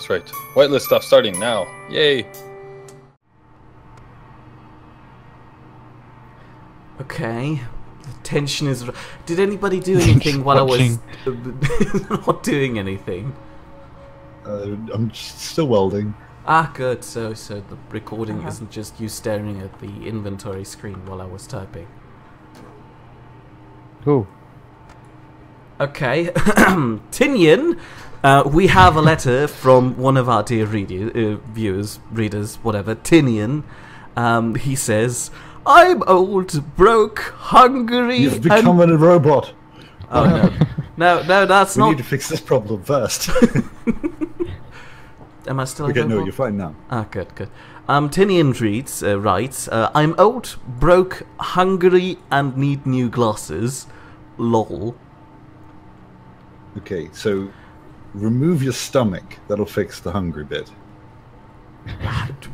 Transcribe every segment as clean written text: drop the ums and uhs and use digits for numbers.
That's right. Whitelist stuff starting now. Yay! Okay. The tension is... Did anybody do anything while I was not doing anything? I'm still welding. Ah, good. So the recording isn't just you staring at the inventory screen while I was typing. Cool. Okay. Tinian, we have a letter from one of our dear viewers, readers, whatever. Tinian. He says, I'm old, broke, hungry. You've become a robot. Oh, no. No, that's not... We need to fix this problem first. Am I still okay, no, you're fine now. Ah, good. Tinian writes, I'm old, broke, hungry, and need new glasses. Lol. Okay, so remove your stomach. That'll fix the hungry bit.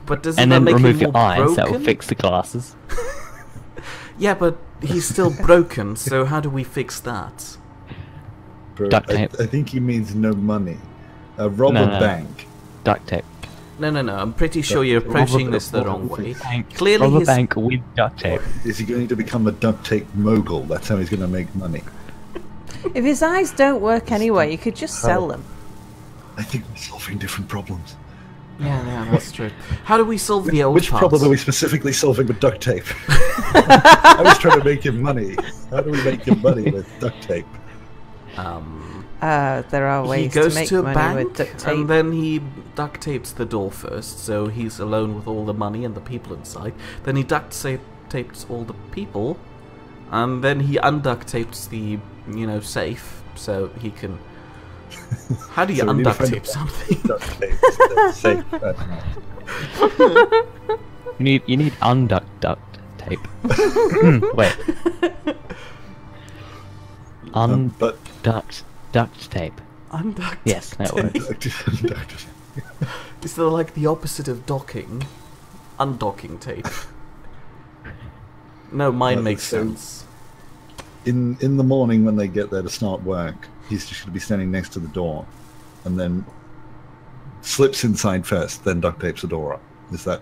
But doesn't And that then make remove him your more eyes, broken? that will fix the glasses. Yeah, but he's still broken, so how do we fix that? Bro, Duct tape. I think he means no money. Rob a bank. Duct tape. No, I'm pretty sure you're approaching this the wrong way. Clearly rob a bank with duct tape. Is he going to become a duct tape mogul? That's how he's going to make money. If his eyes don't work anyway, you could just sell them. I think we're solving different problems. Yeah, that's true. How do we solve the old Which parts? problem are we specifically solving with duct tape? I was trying to make him money. How do we make him money with duct tape? There are ways he goes to make to a money bank, with duct tape. and then he duct tapes the door first, so he's alone with all the money and the people inside. Then he duct tapes all the people, and then he unduct tapes the, safe, so he can... How do you unduct tape something? Duct tape is safe. You need unduct tape. Wait. Duct tape. Unduct Yes, that works. Is there like the opposite of docking? Undocking tape. No, mine makes sense. In the morning when they get there to start work, he's just going to be standing next to the door, and then slips inside first, then duct tapes the door up. Is that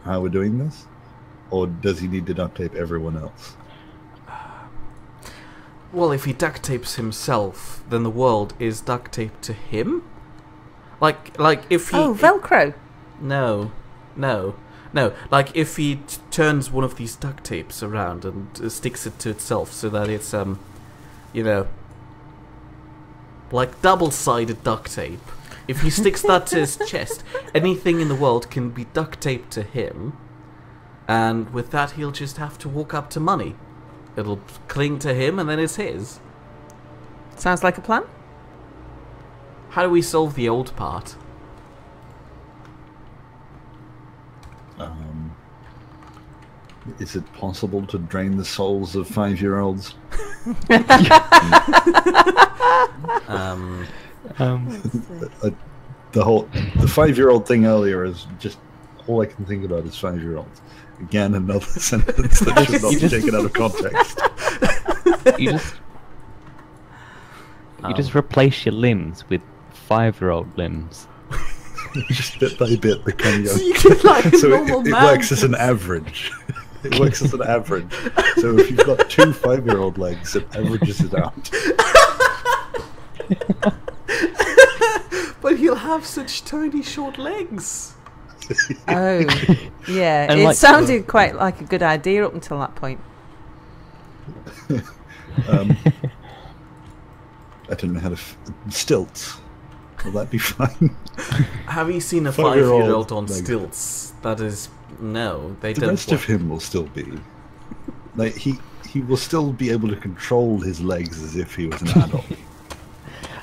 how we're doing this? Or does he need to duct tape everyone else? Well, if he duct tapes himself, then the world is duct taped to him? Like if he... Oh, Velcro! No. Like if he turns one of these duct tapes around and sticks it to itself so that it's, like double-sided duct tape. If he sticks that to his chest, anything in the world can be duct taped to him, and with that he'll just have to walk up to money. It'll cling to him, and then it's his. Sounds like a plan. How do we solve the old part? Is it possible to drain the souls of 5-year-olds? The 5-year-old thing earlier is just all I can think about is 5-year-olds. Again, another sentence that should not be taken out of context. You just replace your limbs with 5-year-old limbs. Just bit by bit become young. So you get like a So normal it man. works as an average. It works as an average. So if you've got 2 5-year-old legs, it averages it out. But he'll have such tiny short legs. Oh, yeah. And It like- sounded quite like a good idea up until that point. I don't know how to... Stilts. Will that be fine? Have you seen a 5-year-old 5-year-old on legs. stilts? That is... No, they The don't rest work. of him will still be... Like, he will still be able to control his legs as if he was an adult.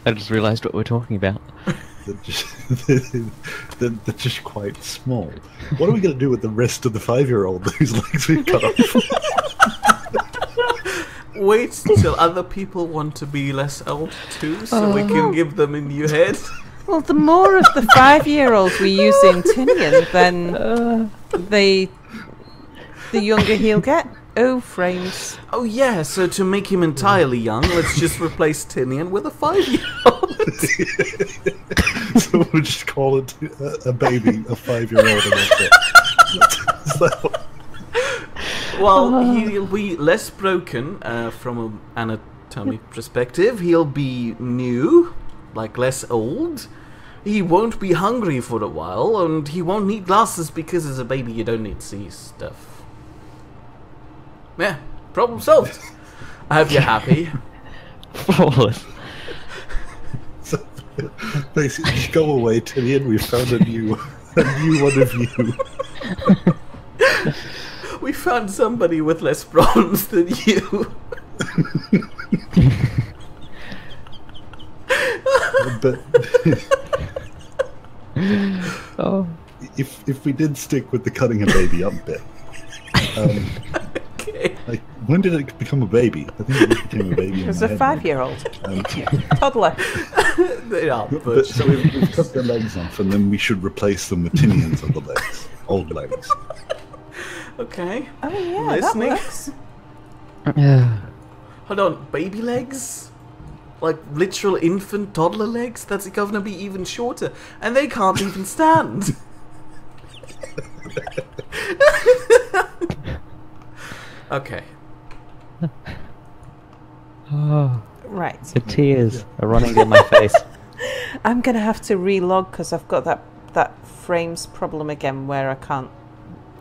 I just realised what we're talking about. They're just quite small. What are we going to do with the rest of the 5-year-old whose legs we've cut off? Wait till other people want to be less old too, so we can give them a new head. Well, the more of the 5-year-olds we use in Tinian, then the younger he'll get. Oh, frames. Oh yeah, so to make him entirely young, let's just replace Tinian with a 5-year-old. So we'll just call it a baby, a 5-year-old, and that's it. So, Well, he'll be less broken from an anatomy perspective. He'll be new, like less old. He won't be hungry for a while, and he won't need glasses because as a baby you don't need to see stuff. Yeah, problem solved. I hope you're happy. Flawless. so basically, go away, Tinian. We found a new one of you. We found somebody with less problems than you. But Oh. if we did stick with the cutting a baby up bit, Okay. like when did it become a baby? I think it just became a baby. It was a 5-year-old. Toddler. Yeah, But so we've cut their legs off, and then we should replace them with Tinian's other legs, old legs. Okay. Oh yeah, Listening. that works. Hold on, baby legs? Like literal infant toddler legs? That's gonna be even shorter. And they can't even stand. Okay. Oh, Right. the tears are running down my face. I'm gonna have to relog because I've got that frames problem again where I can't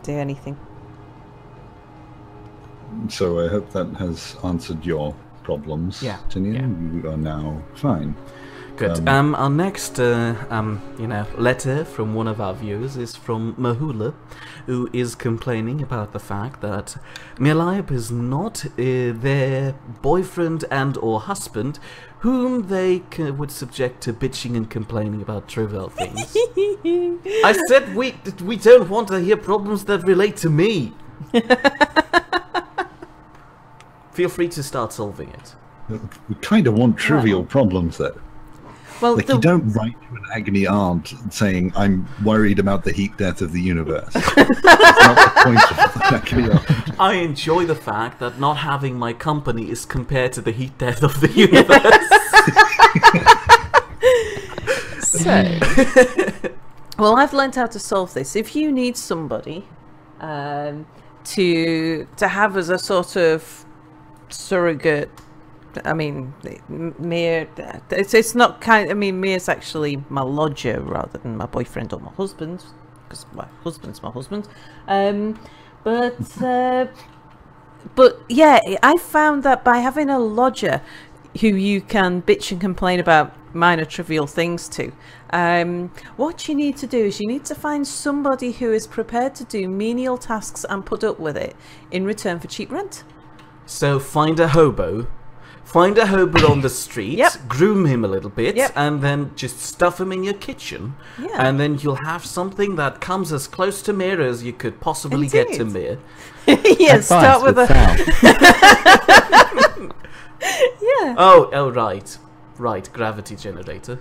do anything. So I hope that has answered your problems, Yeah, Tinian. You are now fine. Good. Our next, letter from one of our viewers is from Mahula, who is complaining about the fact that Milaib is not their boyfriend and/or husband, whom they would subject to bitching and complaining about trivial things. I said we don't want to hear problems that relate to me. Feel free to start solving it. We kind of want trivial problems there. Well, Like, you don't write to an agony aunt saying, I'm worried about the heat death of the universe. That's not the point of an agony aunt. I enjoy the fact that not having my company is compared to the heat death of the universe. So, well, I've learned how to solve this. If you need somebody to have as a sort of surrogate, I mean, Mia, it's not kind. I mean, Mia's actually my lodger rather than my boyfriend or my husband, because my husband's my husband. But yeah, I found that by having a lodger who you can bitch and complain about minor trivial things to, what you need to do is you need to find somebody who is prepared to do menial tasks and put up with it in return for cheap rent. So find a hobo on the street, Yep. groom him a little bit, Yep. and then just stuff him in your kitchen. Yeah. And then you'll have something that comes as close to Mir as you could possibly get to Indeed. Mir. Yeah, start with a Sal. yeah. Oh, right, gravity generator.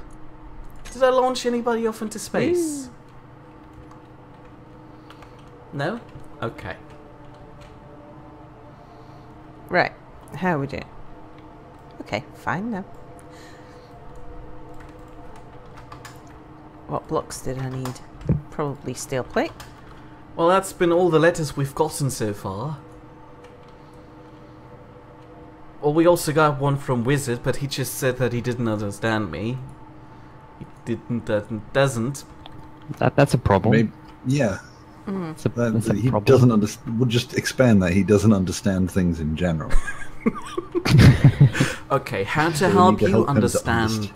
Did I launch anybody off into space? No? Okay. Right. How are we doing? Okay, fine now. What blocks did I need? Probably steel plate. Well, that's been all the letters we've gotten so far. Well, we also got one from Wizard, but he just said that he didn't understand me. He doesn't. That's a problem. Maybe, yeah. That's a He problem. doesn't understand. We'll just expand that. He doesn't understand things in general. Okay, how to So we help need to you help him to understand understand.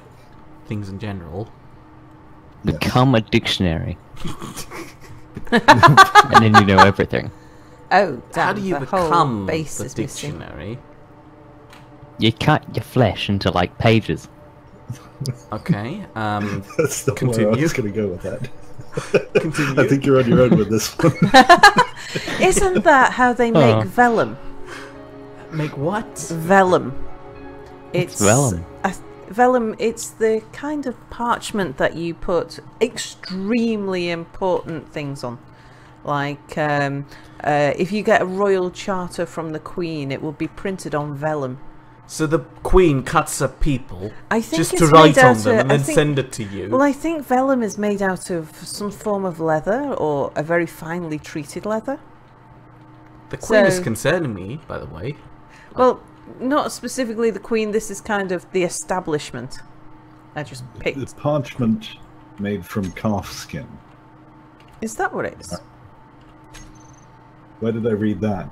things in general? Become a dictionary. And then you know everything. Oh, damn, How do you the whole become base the is missing. dictionary? You cut your flesh into like pages. Okay, That's not where I Continue. was going to go with that. continue. I think you're on your own with this one. Isn't that how they make Oh. vellum? Make what? Vellum. It's vellum? Vellum, it's the kind of parchment that you put extremely important things on. Like, if you get a royal charter from the Queen, it will be printed on vellum. So the Queen cuts up people I think just it's to write made on out them of- and I then think- send it to you. Well, I think vellum is made out of some form of leather or a very finely treated leather. The Queen is so- concerning me, by the way. Well, not specifically the Queen. This is kind of the establishment. I just picked. The parchment made from calf skin. Is that what it is? Where did I read that?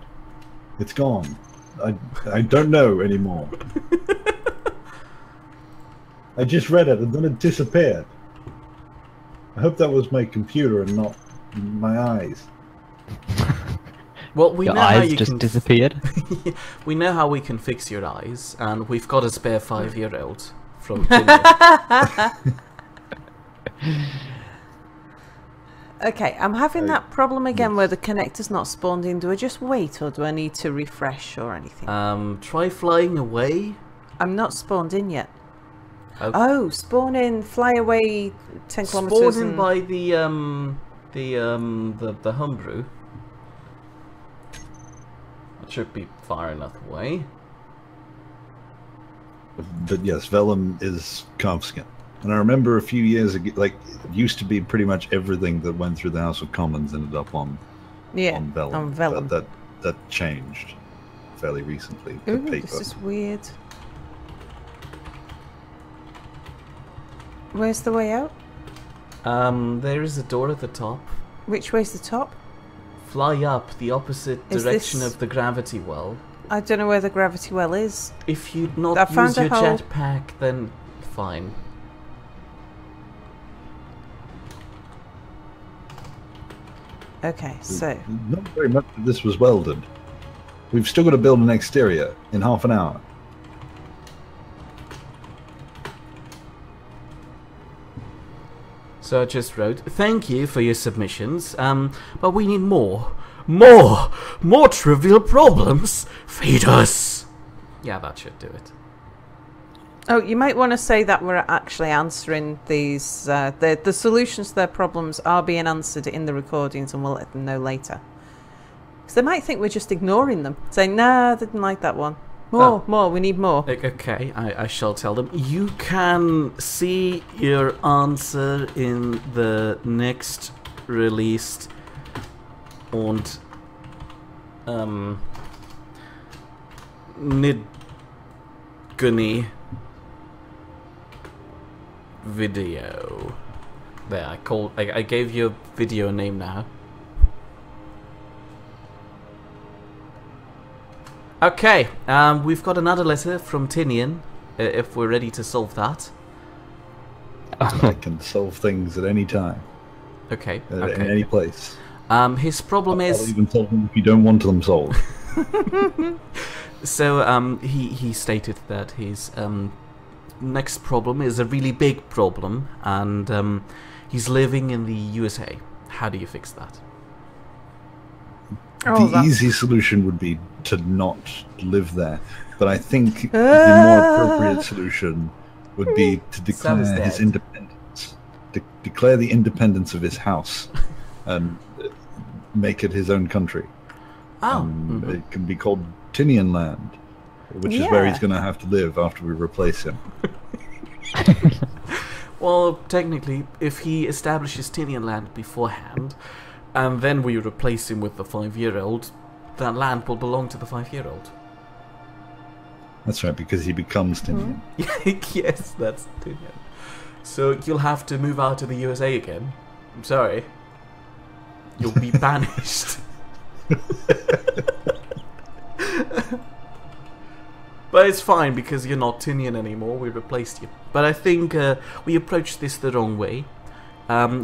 It's gone. I don't know anymore. I just read it and then it disappeared. I hope that was my computer and not my eyes. Well, we Your know how eyes you just can disappeared. we know how we can fix your eyes, and we've got a spare 5-year-old from Tinder. Okay, I'm having that problem again where the connector's not spawned in. Do I just wait or do I need to refresh or anything? Try flying away. I'm not spawned in yet. Okay. Oh, spawn in, fly away 10 kilometers. Spawn in by the homebrew. It should be far enough away. But yes, vellum is calf skin. And I remember a few years ago, like, it used to be pretty much everything that went through the House of Commons ended up on vellum. on vellum. But that changed fairly recently to Ooh, paper. this is weird. Where's the way out? There is a door at the top. Which way's the top? Fly up the opposite Is direction this- of the gravity well. I don't know where the gravity well is. If you'd not I found use a your hole. jetpack, then fine. Okay, so Not very much of this was welded. We've still got to build an exterior in half an hour. So I just wrote, thank you for your submissions, but we need more trivial problems. Feed us. Yeah, that should do it. oh, you might want to say that we're actually answering these. The solutions to their problems are being answered in the recordings, and we'll let them know later. Because they might think we're just ignoring them, saying, "Nah, they didn't like that one. More. We need more." Okay, I shall tell them. You can see your answer in the next released und Nidd video. There, I gave you a video name now. Okay, we've got another letter from Tinian, if we're ready to solve that. I can solve things at any time, Okay, in okay. any place. His problem I'll is... even solve them if you don't want them solved. So, he stated that his next problem is a really big problem, and he's living in the USA. How do you fix that? Oh, The easy solution would be to not live there, but I think the more appropriate solution would be to declare Sam's his dead. independence. Declare the independence of his house and make it his own country. Oh, It can be called Tinian Land, which is where Yeah. he's going to have to live after we replace him. well, technically, if he establishes Tinian land beforehand, and then we replace him with the 5-year-old, that land will belong to the 5-year-old. That's right, because he becomes Tinian. Yes, that's Tinian. So you'll have to move out to the USA again. I'm sorry. You'll be banished. But it's fine because you're not Tinian anymore. We replaced you. But I think we approached this the wrong way.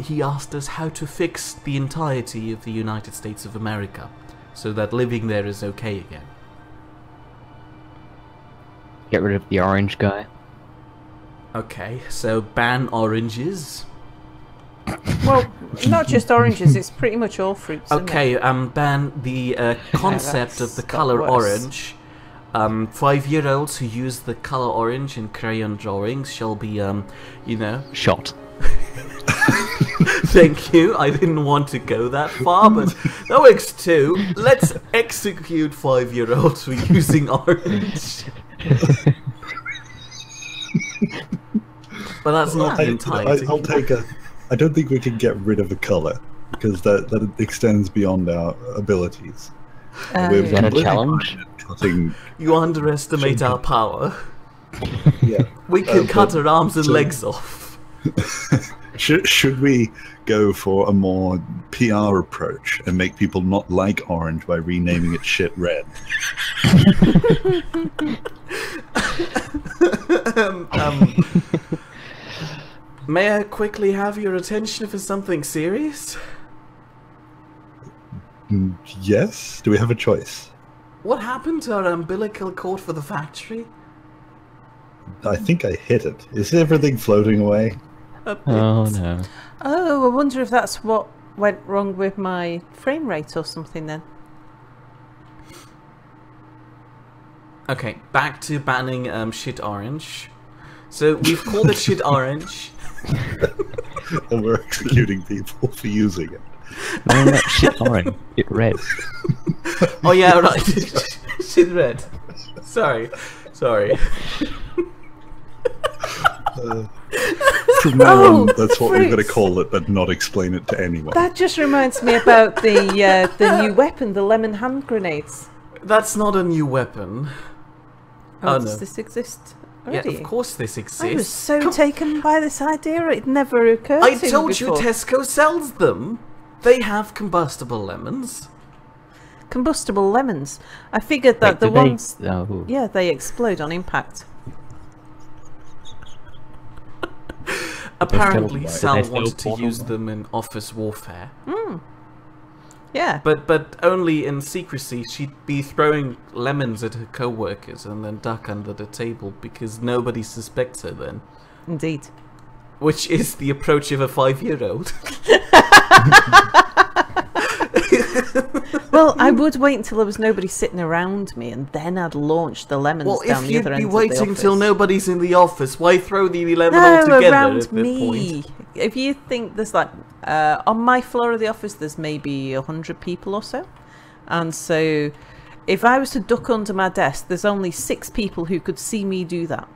He asked us how to fix the entirety of the United States of America so that living there is okay again. Get rid of the orange guy. Okay, so ban oranges. well, not just oranges. It's pretty much all fruits. isn't it? Okay, ban the concept of the That's color got worse. orange. 5-year-olds who use the color orange in crayon drawings shall be, you know... Shot. Thank you, I didn't want to go that far, but that works too. Let's execute 5-year-olds for using orange. But that's not the entirety. I'll take a. I don't think we can get rid of the color because that extends beyond our abilities. We're Is that a completely challenge? fine at cutting. You underestimate our power. Yeah. We can cut but- her arms and so- legs off. Should we go for a more PR approach and make people not like orange by renaming it shit red? May I quickly have your attention for something serious? Yes? Do we have a choice? What happened to our umbilical cord for the factory? I think I hit it. Is everything floating away? A bit. Oh no. Oh, I wonder if that's what went wrong with my frame rate or something then. Okay, back to banning shit orange. So we've called it shit orange. And we're executing people for using it. No, not shit orange. Shit red. Oh yeah, right. Shit red. Sorry. From now Oh, on, that's what we're going to Fritz. call it, but not explain it to anyone. That just reminds me about the new weapon, the lemon hand grenades. That's not a new weapon. Oh, Oh, does no. this exist Yeah, already? of course this exists. I was so Come- taken by this idea, it never occurred I to me told you before. Tesco sells them. They have combustible lemons. Combustible lemons. I figured that Wait, the do they- ones... Oh. Yeah, they explode on impact. Apparently, still- Sal they still wanted to portal use them? them in office warfare. Yeah. But only in secrecy. She'd be throwing lemons at her co-workers and then duck under the table because nobody suspects her then. Indeed. Which is the approach of a 5-year-old. Well, I would wait until there was nobody sitting around me, and then I'd launch the lemons Well, down if the you'd other end be of the waiting office. till nobody's in the office, why throw the lemon No, all together around at that me. point? If you think there's like on my floor of the office, there's maybe 100 people or so, and so if I was to duck under my desk, there's only 6 people who could see me do that.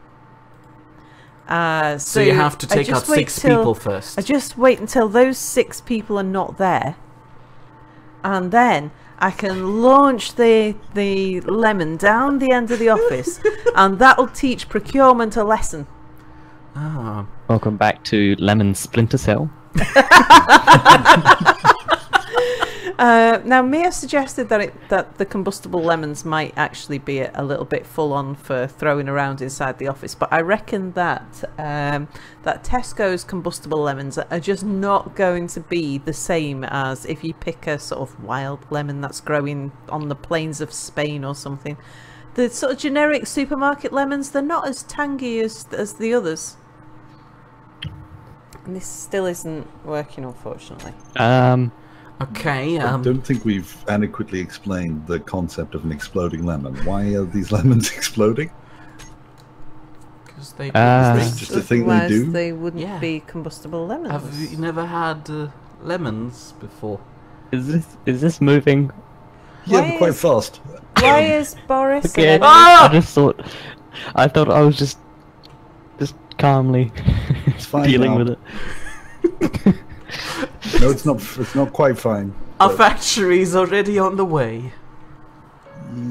So you have to I take out just wait 6 till- people first. I just wait until those 6 people are not there, and then I can launch the lemon down the end of the office, and that'll teach procurement a lesson. Ah. Welcome back to Lemon Splinter Cell. Now, Mia suggested that the combustible lemons might actually be a little bit full on for throwing around inside the office, but I reckon that that Tesco's combustible lemons are just not going to be the same as if you pick a sort of wild lemon that's growing on the plains of Spain or something. The sort of generic supermarket lemons, they're not as tangy as the others. And this still isn't working, unfortunately. Okay, I don't think we've adequately explained the concept of an exploding lemon. Why are these lemons exploding? because they... It's just a thing they Otherwise, do? they wouldn't Yeah. be combustible lemons. Have you never had lemons before? Is this moving Yeah, Why but quite is- fast. Why is Boris again? and Ah! I thought I was just calmly fine dealing now. with it. No, it's not. It's not quite fine. Our But- factory's already on the way.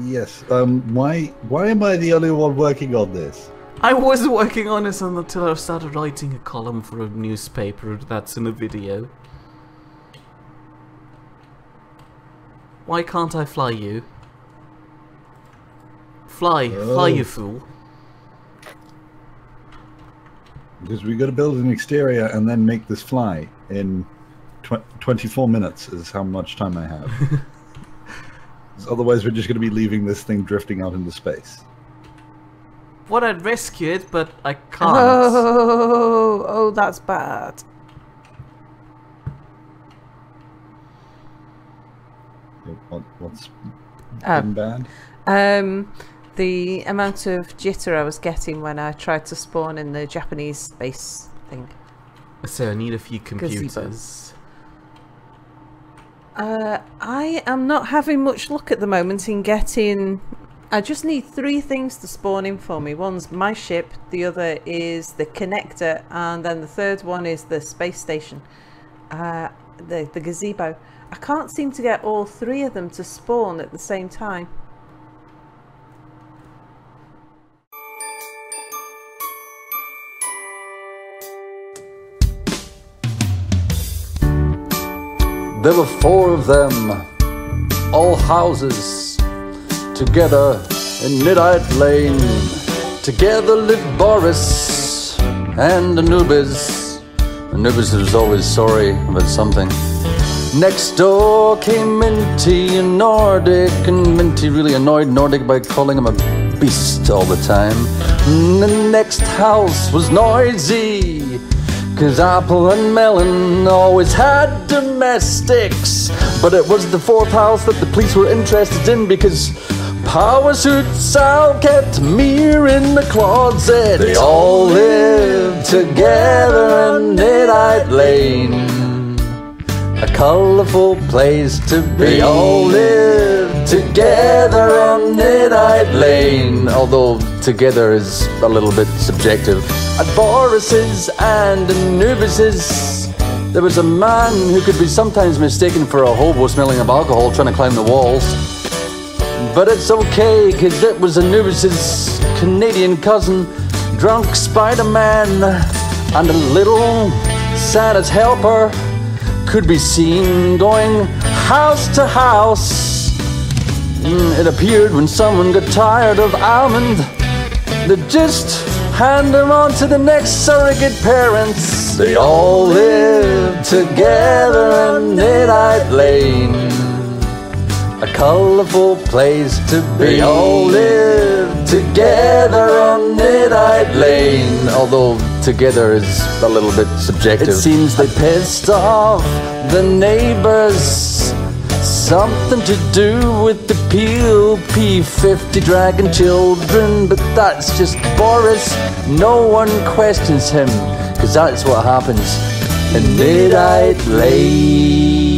Yes. Why am I the only one working on this? I was working on this until I started writing a column for a newspaper that's in a video. Why can't I fly you? Fly, Oh. you fool. Because we got to build an exterior and then make this fly in 24 minutes is how much time I have. 'Cause otherwise, we're just going to be leaving this thing drifting out into space. What I'd rescue it, but I can't. Oh, that's bad. What's Oh. been bad? The amount of jitter I was getting when I tried to spawn in the Japanese space thing. So I need a few Gazebo. computers. I am not having much luck at the moment in getting I just need 3 things to spawn in for me. One's my ship, the other is the connector, and then the third one is the space station. The gazebo. I can't seem to get all 3 of them to spawn at the same time. There were 4 of them, all houses, together in Nidd Lane. Together lived Boris and Anubiz. Anubiz was always sorry about something. Next door came Minty and Nordic, and Minty really annoyed Nordic by calling him a beast all the time. And the next house was noisy, 'cause Apple and Melon always had domestics. But it was the 4th house that the police were interested in, because Power Suit Sal kept Mir in the closet. They all lived together in Nidd Lane, a colourful place to be. They all lived together in Nidd Lane, although together is a little bit subjective. At Boris's and Anubiz's, there was a man who could be sometimes mistaken for a hobo smelling of alcohol trying to climb the walls. But it's okay, 'cause it was Anubiz's Canadian cousin, drunk Spider-Man, and a little Santa's helper could be seen going house to house. It appeared when someone got tired of almond, they'd just hand them on to the next surrogate parents. They all lived together in Nidd Lane, a colourful place to be. They all lived together in Nidd Lane, although together is a little bit subjective. It seems they pissed off the neighbours, something to do with the Peel P50 dragon children, but that's just Boris. No one questions him, 'cause that's what happens in Nidd Lane.